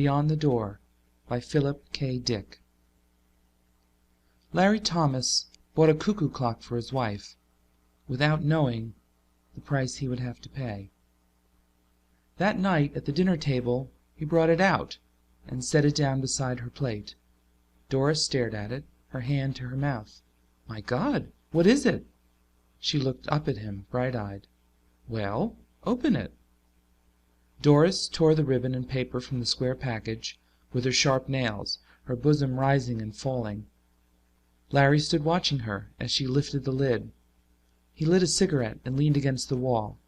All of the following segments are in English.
Beyond the Door by Philip K. Dick. Larry Thomas bought a cuckoo clock for his wife, without knowing the price he would have to pay. That night at the dinner table he brought it out and set it down beside her plate. Doris stared at it, her hand to her mouth. "My God, what is it?" She looked up at him, bright-eyed. "Well, open it." Doris tore the ribbon and paper from the square package with her sharp nails, her bosom rising and falling. Larry stood watching her as she lifted the lid. He lit a cigarette and leaned against the wall.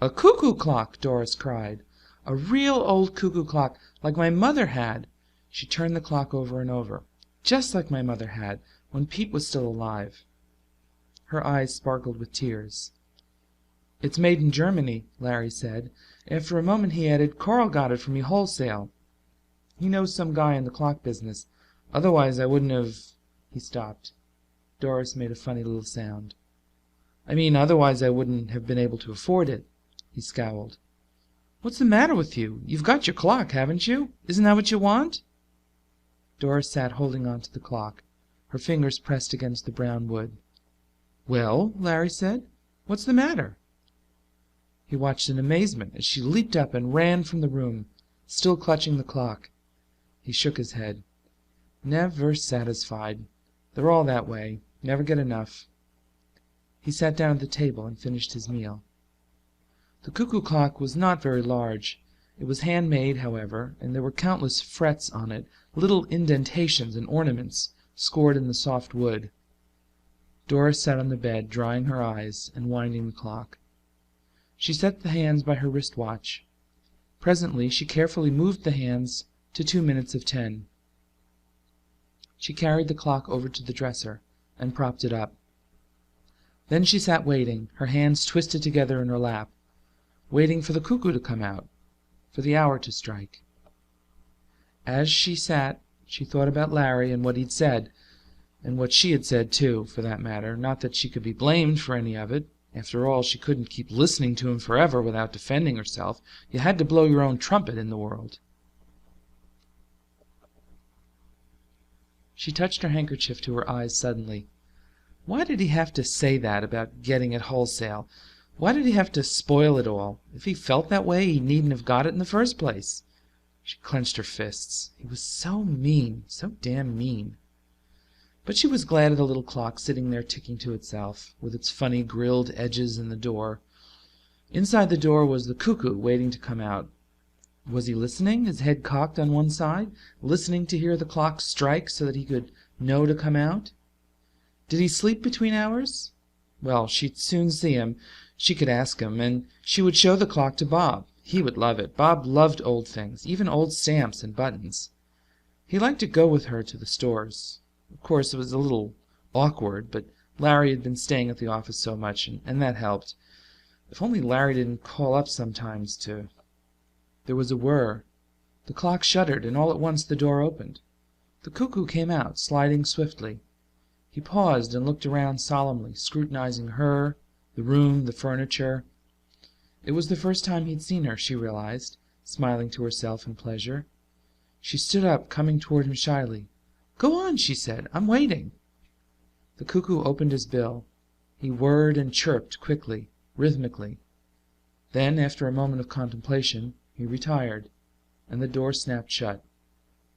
"A cuckoo clock!" Doris cried. "A real old cuckoo clock, like my mother had." She turned the clock over and over. "Just like my mother had, when Pete was still alive." Her eyes sparkled with tears. "It's made in Germany," Larry said. After a moment he added, "Carl got it for me wholesale. He knows some guy in the clock business. Otherwise I wouldn't have—" He stopped. Doris made a funny little sound. "I mean, otherwise I wouldn't have been able to afford it." He scowled. "What's the matter with you? You've got your clock, haven't you? Isn't that what you want?" Doris sat holding on to the clock, her fingers pressed against the brown wood. "Well," Larry said, "what's the matter?" He watched in amazement as she leaped up and ran from the room, still clutching the clock. He shook his head. "Never satisfied. They're all that way. Never get enough." He sat down at the table and finished his meal. The cuckoo clock was not very large. It was handmade, however, and there were countless frets on it, little indentations and ornaments scored in the soft wood. Doris sat on the bed, drying her eyes and winding the clock. She set the hands by her wristwatch. Presently she carefully moved the hands to 2 minutes of 10. She carried the clock over to the dresser and propped it up. Then she sat waiting, her hands twisted together in her lap, waiting for the cuckoo to come out, for the hour to strike. As she sat, she thought about Larry and what he'd said, and what she had said, too, for that matter. Not that she could be blamed for any of it. After all, she couldn't keep listening to him forever without defending herself. You had to blow your own trumpet in the world. She touched her handkerchief to her eyes suddenly. Why did he have to say that about getting it wholesale? Why did he have to spoil it all? If he felt that way, he needn't have got it in the first place. She clenched her fists. He was so mean, so damn mean. But she was glad of the little clock sitting there ticking to itself, with its funny grilled edges in the door. Inside the door was the cuckoo waiting to come out. Was he listening, his head cocked on one side, listening to hear the clock strike so that he could know to come out? Did he sleep between hours? Well, she'd soon see him. She could ask him, and she would show the clock to Bob. He would love it. Bob loved old things, even old stamps and buttons. He liked to go with her to the stores. Of course, it was a little awkward, but Larry had been staying at the office so much, and that helped. If only Larry didn't call up sometimes to... There was a whir. The clock shuddered, and all at once the door opened. The cuckoo came out, sliding swiftly. He paused and looked around solemnly, scrutinizing her, the room, the furniture. It was the first time he'd seen her, she realized, smiling to herself in pleasure. She stood up, coming toward him shyly. "Go on," she said. "I'm waiting." The cuckoo opened his bill. He whirred and chirped quickly, rhythmically. Then, after a moment of contemplation, he retired, and the door snapped shut.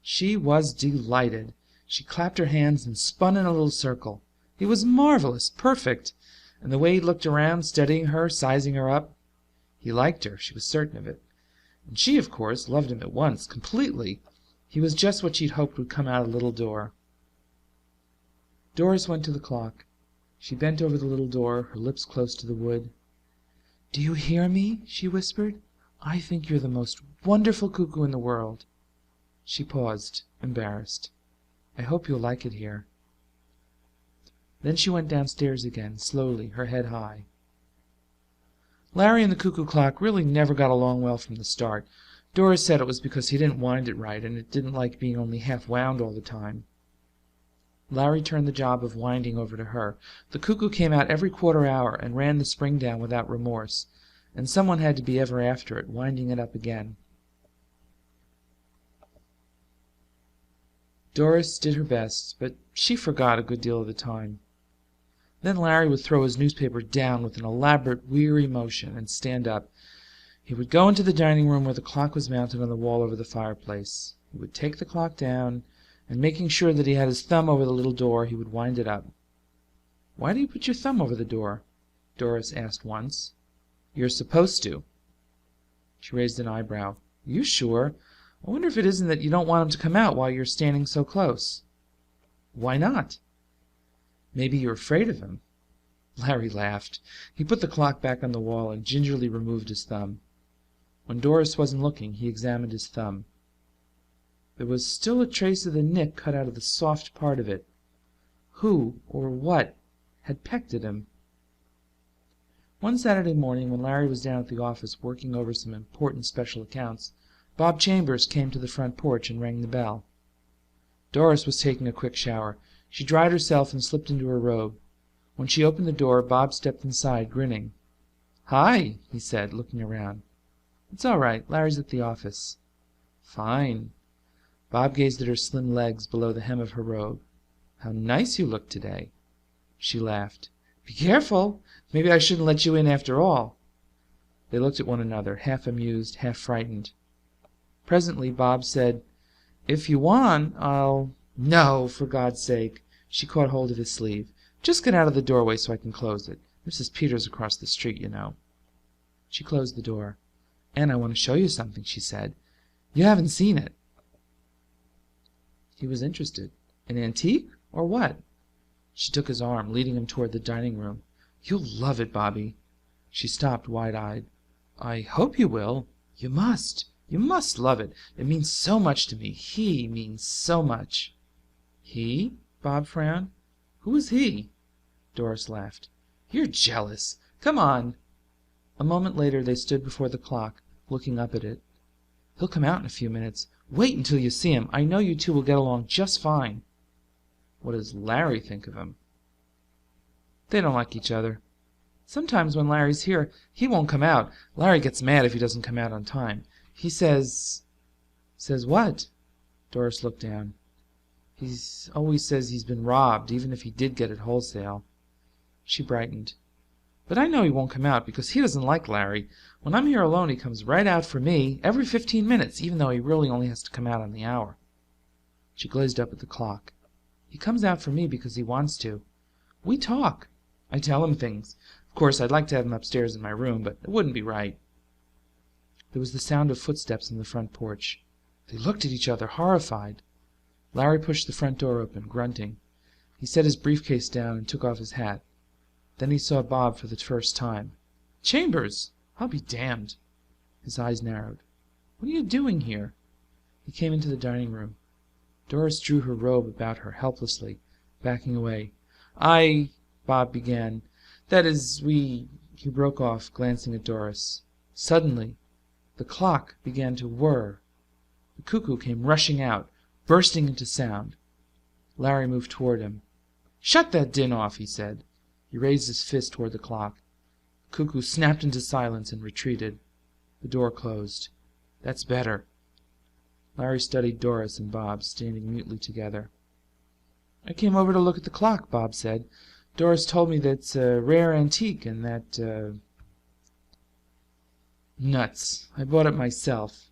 She was delighted. She clapped her hands and spun in a little circle. He was marvelous, perfect, and the way he looked around, studying her, sizing her up. He liked her, she was certain of it. And she, of course, loved him at once, completely. He was just what she'd hoped would come out of the little door. Doris went to the clock. She bent over the little door, her lips close to the wood. "Do you hear me?" she whispered. "I think you're the most wonderful cuckoo in the world." She paused, embarrassed. "I hope you'll like it here." Then she went downstairs again, slowly, her head high. Larry and the cuckoo clock really never got along well from the start. Doris said it was because he didn't wind it right, and it didn't like being only half wound all the time. Larry turned the job of winding over to her. The cuckoo came out every quarter hour and ran the spring down without remorse, and someone had to be ever after it, winding it up again. Doris did her best, but she forgot a good deal of the time. Then Larry would throw his newspaper down with an elaborate, weary motion and stand up. He would go into the dining room where the clock was mounted on the wall over the fireplace. He would take the clock down, and making sure that he had his thumb over the little door, he would wind it up. "Why do you put your thumb over the door?" Doris asked once. "You're supposed to." She raised an eyebrow. "You sure? I wonder if it isn't that you don't want him to come out while you're standing so close." "Why not?" "Maybe you're afraid of him." Larry laughed. He put the clock back on the wall and gingerly removed his thumb. When Doris wasn't looking, he examined his thumb. There was still a trace of the nick cut out of the soft part of it. Who, or what, had pecked at him? One Saturday morning, when Larry was down at the office working over some important special accounts, Bob Chambers came to the front porch and rang the bell. Doris was taking a quick shower. She dried herself and slipped into her robe. When she opened the door, Bob stepped inside, grinning. "Hi," he said, looking around. "It's all right. Larry's at the office." "Fine." Bob gazed at her slim legs below the hem of her robe. "How nice you look today." She laughed. "Be careful. Maybe I shouldn't let you in after all." They looked at one another, half amused, half frightened. Presently Bob said, "If you want, I'll—" "No, for God's sake." She caught hold of his sleeve. "Just get out of the doorway so I can close it. Mrs. Peters across the street, you know." She closed the door. "And I want to show you something," she said. "You haven't seen it." He was interested. "An antique, or what?" She took his arm, leading him toward the dining room. "You'll love it, Bobby." She stopped, wide-eyed. "I hope you will. You must. You must love it. It means so much to me. He means so much." "He?" Bob frowned. "Who is he?" Doris laughed. "You're jealous. Come on." A moment later they stood before the clock, looking up at it. "He'll come out in a few minutes. Wait until you see him. I know you two will get along just fine." "What does Larry think of him?" "They don't like each other. Sometimes when Larry's here, he won't come out. Larry gets mad if he doesn't come out on time. He says—" "Says what?" Doris looked down. "He always says he's been robbed, even if he did get it wholesale." She brightened. "But I know he won't come out because he doesn't like Larry. When I'm here alone he comes right out for me every 15 minutes, even though he really only has to come out on the hour." She glazed up at the clock. "He comes out for me because he wants to. We talk. I tell him things. Of course, I'd like to have him upstairs in my room, but it wouldn't be right." There was the sound of footsteps on the front porch. They looked at each other, horrified. Larry pushed the front door open, grunting. He set his briefcase down and took off his hat. Then he saw Bob for the first time. "Chambers! I'll be damned." His eyes narrowed. "What are you doing here?" He came into the dining room. Doris drew her robe about her helplessly, backing away. Bob began. "That is, we—" He broke off, glancing at Doris. Suddenly, the clock began to whir. The cuckoo came rushing out, bursting into sound. Larry moved toward him. "Shut that din off," he said. He raised his fist toward the clock. The cuckoo snapped into silence and retreated. The door closed. "That's better." Larry studied Doris and Bob, standing mutely together. "I came over to look at the clock," Bob said. "Doris told me that it's a rare antique and that, Nuts. I bought it myself."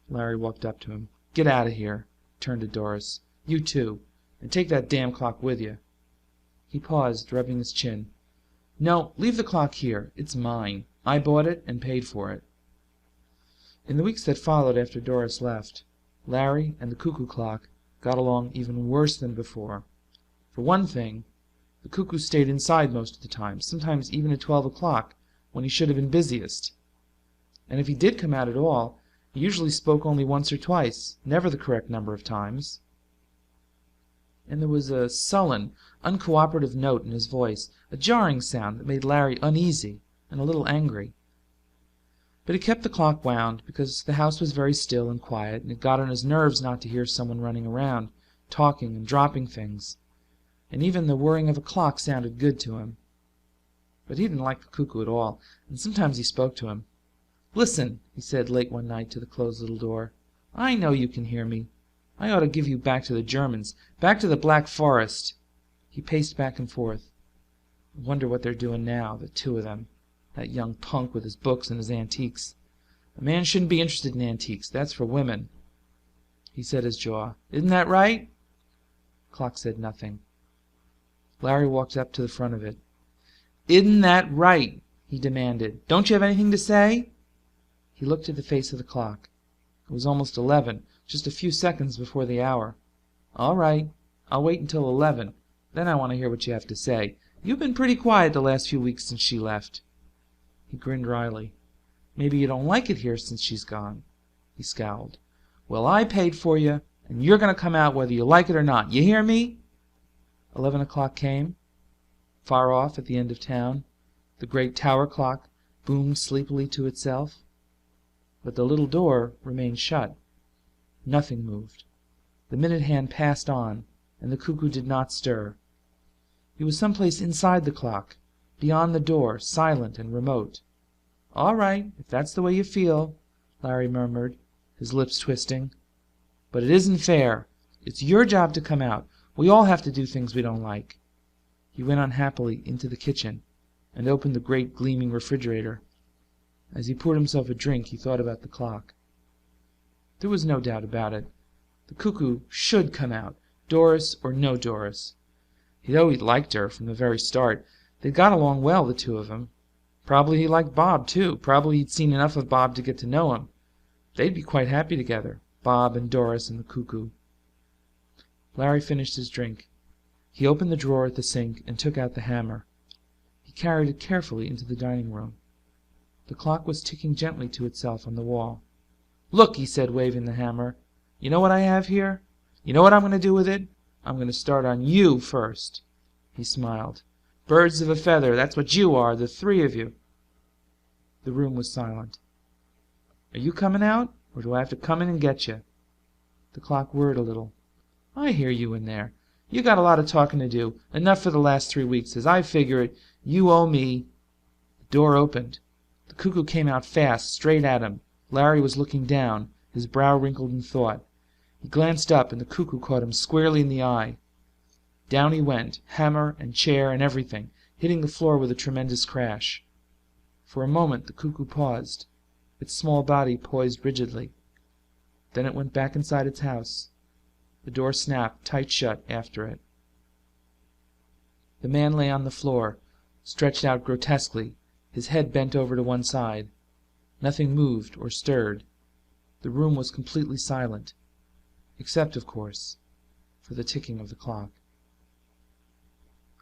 Larry walked up to him. "Get out of here." Turned to Doris. "You too. And take that damn clock with you." He paused, rubbing his chin. "No, leave the clock here. It's mine. I bought it and paid for it." In the weeks that followed after Doris left, Larry and the cuckoo clock got along even worse than before. For one thing, the cuckoo stayed inside most of the time, sometimes even at 12 o'clock, when he should have been busiest. And if he did come out at all, he usually spoke only once or twice, never the correct number of times. And there was a sullen, uncooperative note in his voice, a jarring sound that made Larry uneasy and a little angry. But he kept the clock wound because the house was very still and quiet, and it got on his nerves not to hear someone running around, talking and dropping things. And even the whirring of a clock sounded good to him. But he didn't like the cuckoo at all, and sometimes he spoke to him. "Listen," he said late one night to the closed little door. "I know you can hear me. I ought to give you back to the Germans, back to the Black Forest." He paced back and forth. "I wonder what they're doing now, the two of them. That young punk with his books and his antiques. A man shouldn't be interested in antiques. That's for women." He set his jaw. "Isn't that right?" The clock said nothing. Larry walked up to the front of it. "Isn't that right?" he demanded. "Don't you have anything to say?" He looked at the face of the clock. It was almost 11, just a few seconds before the hour. "All right. I'll wait until 11. Then I want to hear what you have to say. You've been pretty quiet the last few weeks since she left." He grinned wryly. "Maybe you don't like it here since she's gone." He scowled. "Well, I paid for you, and you're going to come out whether you like it or not. You hear me?" 11 o'clock came. Far off at the end of town, the great tower clock boomed sleepily to itself. But the little door remained shut. Nothing moved. The minute hand passed on, and the cuckoo did not stir. He was someplace inside the clock, beyond the door, silent and remote. "All right, if that's the way you feel," Larry murmured, his lips twisting. "But it isn't fair. It's your job to come out. We all have to do things we don't like." He went unhappily into the kitchen and opened the great gleaming refrigerator. As he poured himself a drink, he thought about the clock. There was no doubt about it. The cuckoo should come out, Doris or no Doris. He'd always liked her from the very start. They'd got along well, the two of them. Probably he liked Bob, too. Probably he'd seen enough of Bob to get to know him. They'd be quite happy together, Bob and Doris and the cuckoo. Larry finished his drink. He opened the drawer at the sink and took out the hammer. He carried it carefully into the dining room. The clock was ticking gently to itself on the wall. "Look," he said, waving the hammer. "You know what I have here? You know what I'm going to do with it? I'm going to start on you first." He smiled. "Birds of a feather, that's what you are, the three of you." The room was silent. "Are you coming out, or do I have to come in and get you?" The clock whirred a little. "I hear you in there. You got a lot of talking to do. Enough for the last 3 weeks. As I figure it, you owe me—" The door opened. The cuckoo came out fast, straight at him. Larry was looking down, his brow wrinkled in thought. He glanced up, and the cuckoo caught him squarely in the eye. Down he went, hammer and chair and everything, hitting the floor with a tremendous crash. For a moment the cuckoo paused, its small body poised rigidly. Then it went back inside its house. The door snapped tight shut after it. The man lay on the floor, stretched out grotesquely, his head bent over to one side. Nothing moved or stirred. The room was completely silent, except, of course, for the ticking of the clock.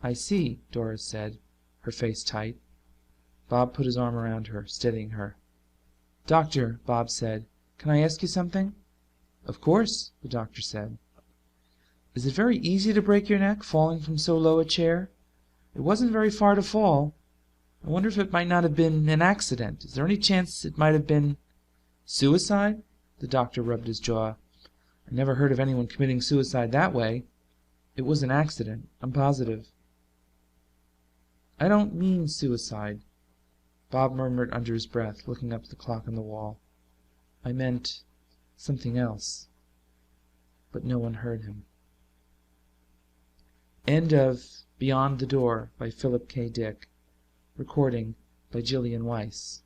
"I see," Doris said, her face tight. Bob put his arm around her, steadying her. "Doctor," Bob said, "can I ask you something?" "Of course," the doctor said. "Is it very easy to break your neck, falling from so low a chair? It wasn't very far to fall. I wonder if it might not have been an accident. Is there any chance it might have been—" "Suicide?" The doctor rubbed his jaw. "I never heard of anyone committing suicide that way. It was an accident, I'm positive." "I don't mean suicide," Bob murmured under his breath, looking up at the clock on the wall. "I meant something else." But no one heard him. End of Beyond the Door by Philip K. Dick. Recording by Gillian Weiss.